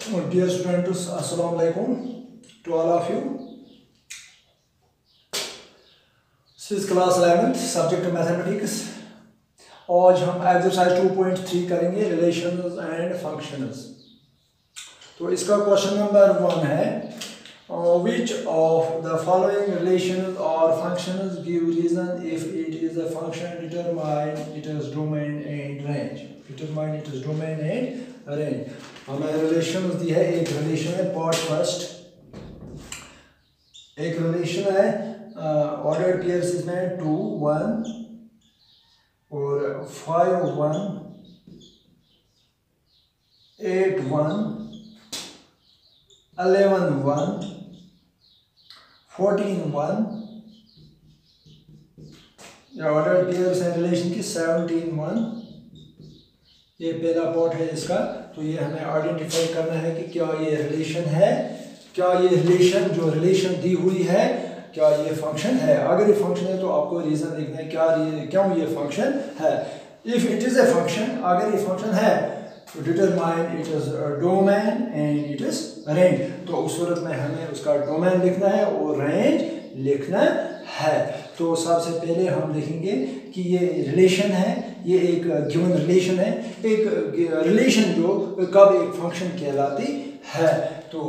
Dear students, Assalamu alaikum to all of you. This is class 11th subject mathematics. आज हम exercise 2.3 करेंगे relations and functions. तो इसका question number 1 है which of the following relations or functions give reason if it is a function determine its domain and range. Determine its domain and range. हमें relation दी है, एक relation है part first, एक relation है ordered pairs इसमें 2 1 और 5 1 8 1 11 1 14 1 या ordered pairs है रिलेशन की 17 1। ये पहला पार्ट है इसका। तो ये हमें आइडेंटिफाई करना है कि क्या ये रिलेशन है, क्या ये रिलेशन जो रिलेशन दी हुई है क्या ये फंक्शन है। अगर ये फंक्शन है तो आपको रीजन देखना है क्यों ये फंक्शन है। If it is a function, अगर ये फंक्शन है तो determine it is domain and it is range. तो उस सूरत में हमें उसका डोमेन लिखना है और रेंज लिखना है। तो सबसे पहले हम देखेंगे कि ये रिलेशन है, ये एक गिवन रिलेशन है, एक रिलेशन जो कब एक फंक्शन कहलाती है। तो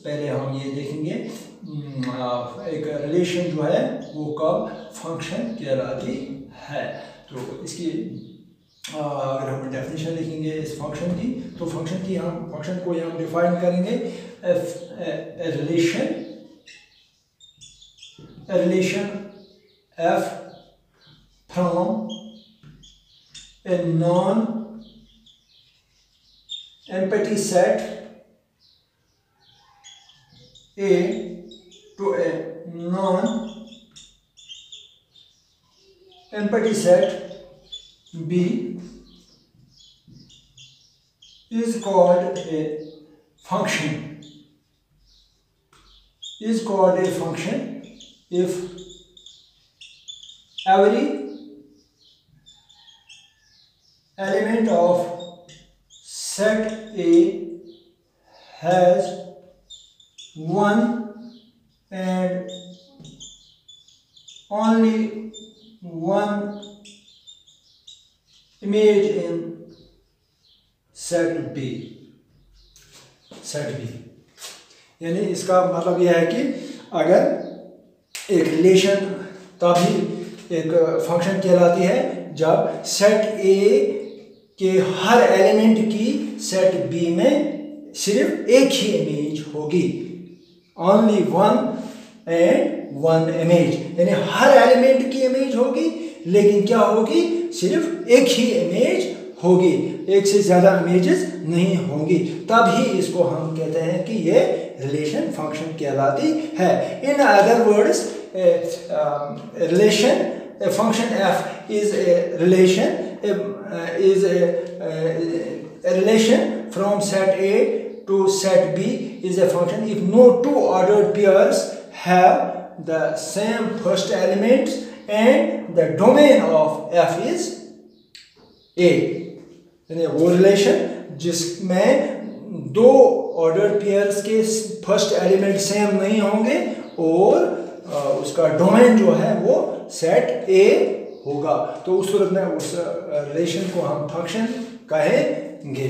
पहले हम ये देखेंगे एक रिलेशन जो है वो कब फंक्शन कहलाती है। तो इसकी अगर हम डेफिनेशन लिखेंगे इस फंक्शन की, तो फंक्शन को हम डिफाइन करेंगे relation f from a non-empty set A to a non-empty set B is called a function. If every element of set A has one and only one image in set B। यानी इसका मतलब यह है कि अगर एक relation तभी एक फंक्शन कहलाती है जब सेट ए के हर एलिमेंट की सेट बी में सिर्फ एक ही इमेज होगी, only one and one image. यानी हर एलिमेंट की इमेज होगी लेकिन क्या होगी, सिर्फ एक ही इमेज होगी, एक से ज्यादा इमेजेस नहीं होंगी। तभी इसको हम कहते हैं कि ये रिलेशन फंक्शन कहलाती है। In other words a function f is a relation from set A to set B is a function if no two ordered pairs have the same first element and the domain of f is A। यानी वो relation जिसमें दो ordered pairs के first element same नहीं होंगे और उसका domain जो है वो सेट ए होगा। तो उस सूरत में उस रिलेशन को हम फंक्शन कहेंगे।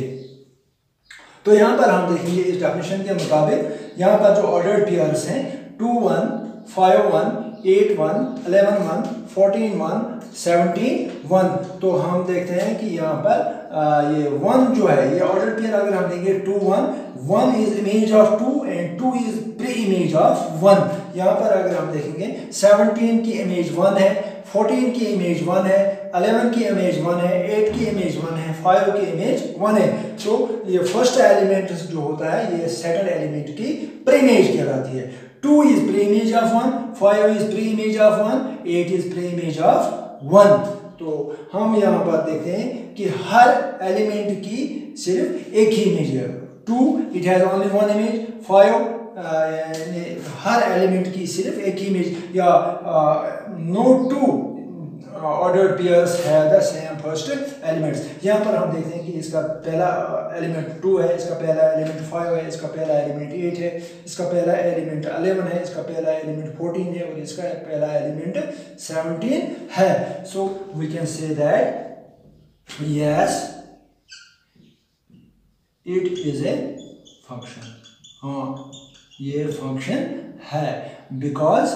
तो यहाँ पर हम देखेंगे इस डेफिनेशन के मुताबिक यहाँ पर जो ऑर्डर्ड पेयर्स हैं 2 1 5 1 8 1 11 1 14 1 17 1। तो हम देखते हैं कि यहाँ पर ये 1 जो है ये ऑर्डर्ड पेयर अगर हम देंगे 2 1 is image of 2 and 2 is pre image of 1। यहाँ पर अगर हम देखेंगे 17 की इमेज 1 है, 14 की इमेज 1 है, 11 की इमेज 1 है, 8 की इमेज 1 है, 5 की इमेज 1 है। तो ये फर्स्ट एलिमेंट जो होता है ये सेकंड एलिमेंट की प्री इमेज कहलाती है। 2 is pre image of 1, 5 is pre image of 1, 8 is pre image of 1। तो हम यहाँ पर देखते हैं कि हर एलिमेंट की सिर्फ एक ही इमेज है। 2 it has only one image, 5 हर एलिमेंट की सिर्फ एक ही इमेज, या no two ordered pairs have the same first elements. यहाँ पर हम देखते हैं कि इसका पहला एलिमेंट 2 है, इसका पहला एलिमेंट 5 है, इसका पहला एलिमेंट 8 है, इसका पहला एलिमेंट 11 है, इसका पहला एलिमेंट 14 है और इसका पहला एलिमेंट 17 है. So we can say that yes, it is a function. हाँ, ये फंक्शन है because,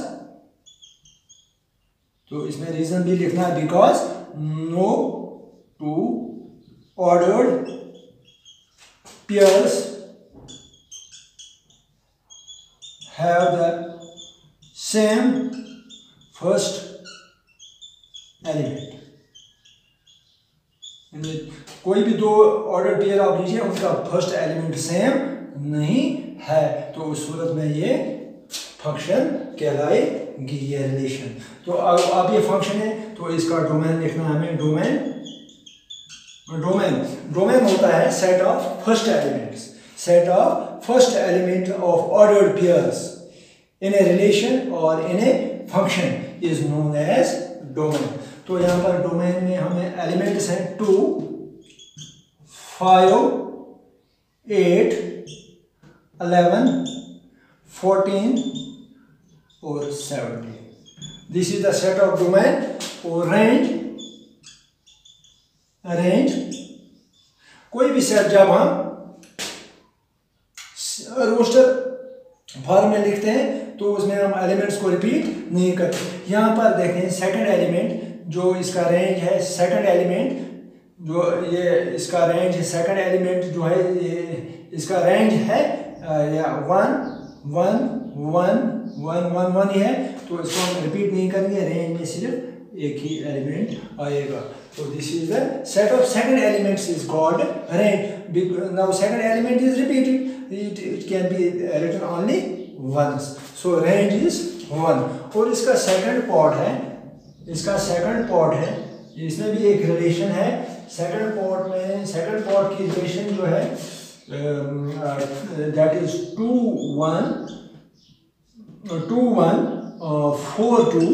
तो इसमें रीजन भी लिखना है because no two ordered pairs have the same first element. कोई भी दो ऑर्डर पेयर आप लीजिए, उनका फर्स्ट एलिमेंट सेम नहीं है, तो उस सूरत में ये फंक्शन कहलाएगी, ये रिलेशन. तो अब ये फंक्शन है तो इसका डोमेन लिखना है हमें. डोमेन होता है set of first elements. Set of first element of ordered pairs in a relation और in a function is known as domain. तो यहाँ पर डोमेन में हमें एलिमेंट्स हैं 2, 5, 8, 11, 14 और 17. This is the set of domain. और रेंज कोई भी सेट जब हम रोस्टर फॉर्म में लिखते हैं तो उसमें हम एलिमेंट्स को रिपीट नहीं करते. यहाँ पर देखें सेकंड एलिमेंट जो इसका रेंज है, सेकंड एलिमेंट जो ये इसका रेंज है, सेकंड एलिमेंट जो है ये इसका रेंज है 1 1 1 1 1 1 ही है, तो इसको हम रिपीट नहीं करेंगे. रेंज में सिर्फ एक ही एलिमेंट आएगा. तो this is the set of second elements is called range. Now second element is repeated, it can be written only once. So range is 1. और इसका सेकंड पार्ट है, इसमें भी एक रिलेशन है. सेकंड पार्ट की रिलेशन जो है दैट इज 2 1 4 2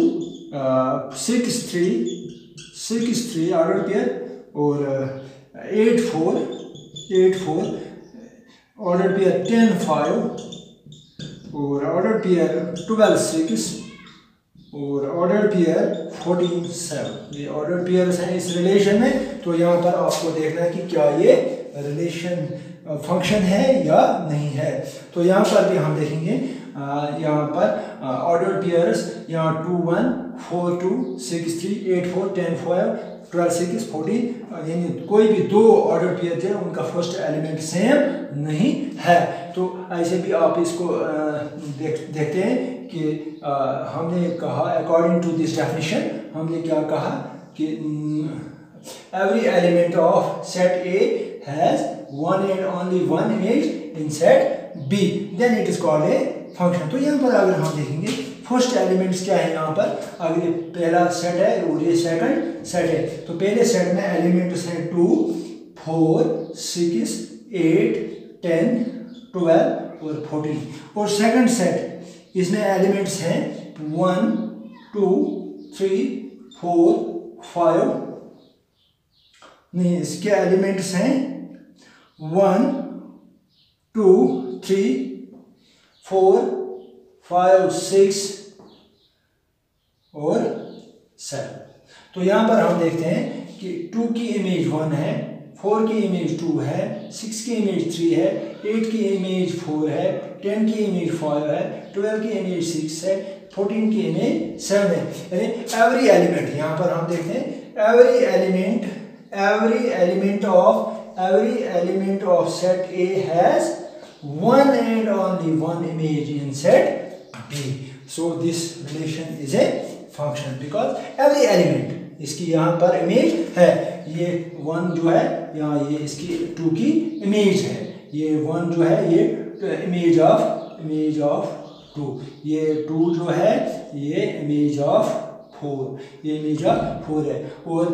6 3 ऑर्डर पेयर और 8 4 ऑर्डर पेयर 10 5 और ऑर्डर पेयर 12 6 और ऑर्डर पेयर 14 7. ये ऑर्डर पेयर्स हैं इस रिलेशन में. तो यहाँ पर आपको देखना है कि क्या ये रिलेशन फंक्शन है या नहीं है. तो यहाँ पर भी हम देखेंगे, यहाँ पर ऑर्डर पेयर्स यहाँ 2 1 4 2 6 3 8 4 10 5 12 6 14, यानी कोई भी दो ऑर्डर पेयर थे उनका फर्स्ट एलिमेंट सेम नहीं है. तो ऐसे भी आप इसको देखते हैं कि हमने कहा अकॉर्डिंग टू दिस डेफिनेशन हमने क्या कहा कि every element of set A has one and only one image in set B, then it is called a function. तो यहाँ पर अगर हम देखेंगे फर्स्ट एलिमेंट्स क्या है, यहाँ पर अगर ये पहला सेट है और ये सेकंड सेट है, तो पहले सेट में एलिमेंट्स हैं 2 4 6 8 10 12 और 14. और सेकंड सेट इसमें एलिमेंट्स हैं 1 2 3 4 5, नहीं इसके एलिमेंट्स हैं 1 2 3 4 5 6 और 7. तो यहाँ पर हम देखते हैं कि 2 की इमेज 1 है, 4 की इमेज 2 है, 6 की इमेज 3 है, 8 की इमेज 4 है, 10 की इमेज 5 है, 12 की इमेज 6 है, 14 की इमेज 7 है. यानी एवरी एलिमेंट, यहाँ पर हम देखते हैं every element of set A has one and only one image in set B. So this relation is a function because every element इसकी यहाँ पर इमेज है. ये 1 जो है यहाँ ये इसकी 2 की इमेज है, ये 1 जो है ये इमेज ऑफ 2, ये 2 जो है ये इमेज ऑफ 4, ये इमेज ऑफ 4 है. और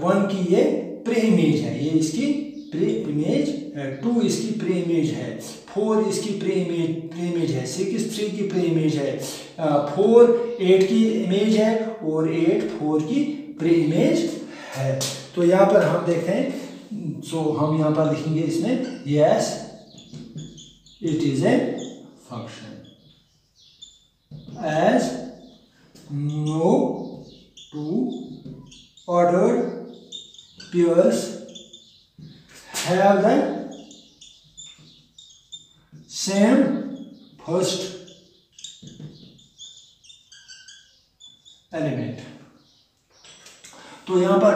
1 की ये प्री इमेज है, ये इसकी प्री इमेज है, 2 इसकी प्री इमेज है, 4 इसकी प्री इमेज है, 6 3 की प्री इमेज है, 4 8 की इमेज है और 8 4 की प्री इमेज है। तो यहाँ पर हम देखते हैं, सो हम यहाँ पर लिखेंगे इसमें yes it is a function as no two ordered pairs have the same first element। तो यहां पर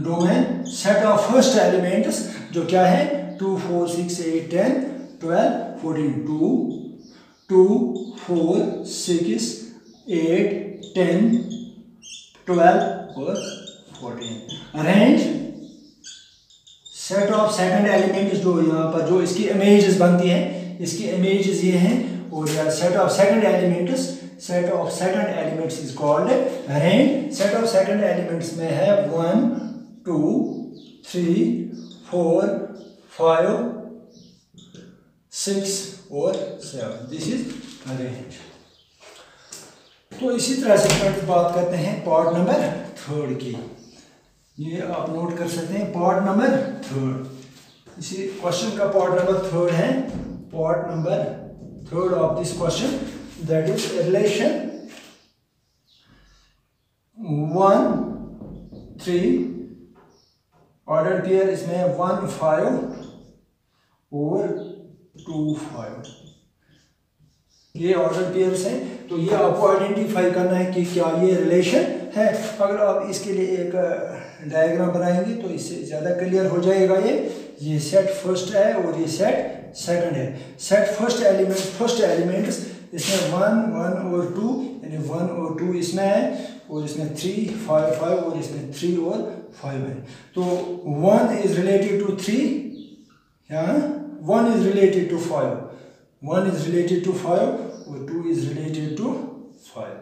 domain set of first elements जो क्या है 2 4 6 8 10 12 14 2 4 6 8 10 12 और 14। Arrange set of second elements जो यहाँ पर जो इसकी इमेजेस बनती हैं, इसकी इमेजेस ये हैं, और set of second elements is called arrange. Set of second elements में है 1 2 3 4 5 6 और 7, दिस इज अरेंज। तो इसी तरह से बात करते हैं पार्ट नंबर 3 की। ये आप नोट कर सकते हैं पार्ट नंबर 3। इसी क्वेश्चन का पार्ट नंबर 3 है, part number 3 of this question, that is relation 1 3 order pair, इसमें 1 5 और 2 5 ये ऑर्डर पेयर्स हैं। तो ये आपको आइडेंटिफाई करना है कि क्या ये रिलेशन है। अगर आप इसके लिए एक डायग्राम बनाएंगे तो इससे ज़्यादा क्लियर हो जाएगा। ये सेट फर्स्ट है और ये सेट सेकंड है। सेट फर्स्ट एलिमेंट्स इसमें 1 1 और 2, यानी 1 और 2 इसमें है, और इसमें 3 5 5 और इसमें 3 और 5 है। तो 1 इज रिलेटेड टू 3, यहाँ 1 is related to 5, 1 is related to 5 और 2 इज रिलेटेड टू 5।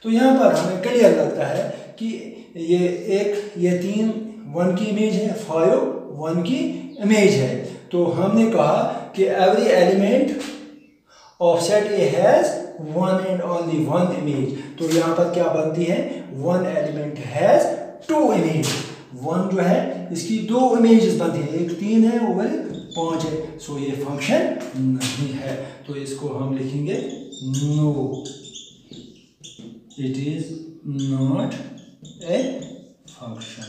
तो यहाँ पर हमें क्लियर लगता है कि ये 3 1 की इमेज है, 5 1 की इमेज है। तो हमने कहा कि every element of set A has 1 and only 1 image. तो यहाँ पर क्या बनती है, 1 एलिमेंट हैज 2 इमेज। 1 जो है इसकी 2 इमेजेस बनती है, एक 3 है और 5 है। सो ये फंक्शन नहीं है। तो इसको हम लिखेंगे no, it is not a function,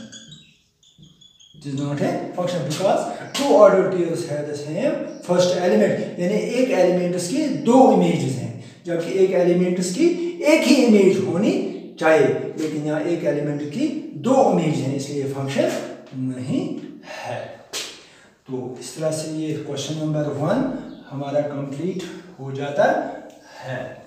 it is not a function because 2 ordered pairs have the same first element, यानी एक एलिमेंट्स की 2 इमेजेस हैं, जबकि एक एलिमेंट्स की एक ही इमेज होनी चाहिए, लेकिन यहाँ एक एलिमेंट की 2 इमेज हैं, इसलिए ये फंक्शन नहीं है। तो इस तरह से ये क्वेश्चन नंबर 1 हमारा कंप्लीट हो जाता है।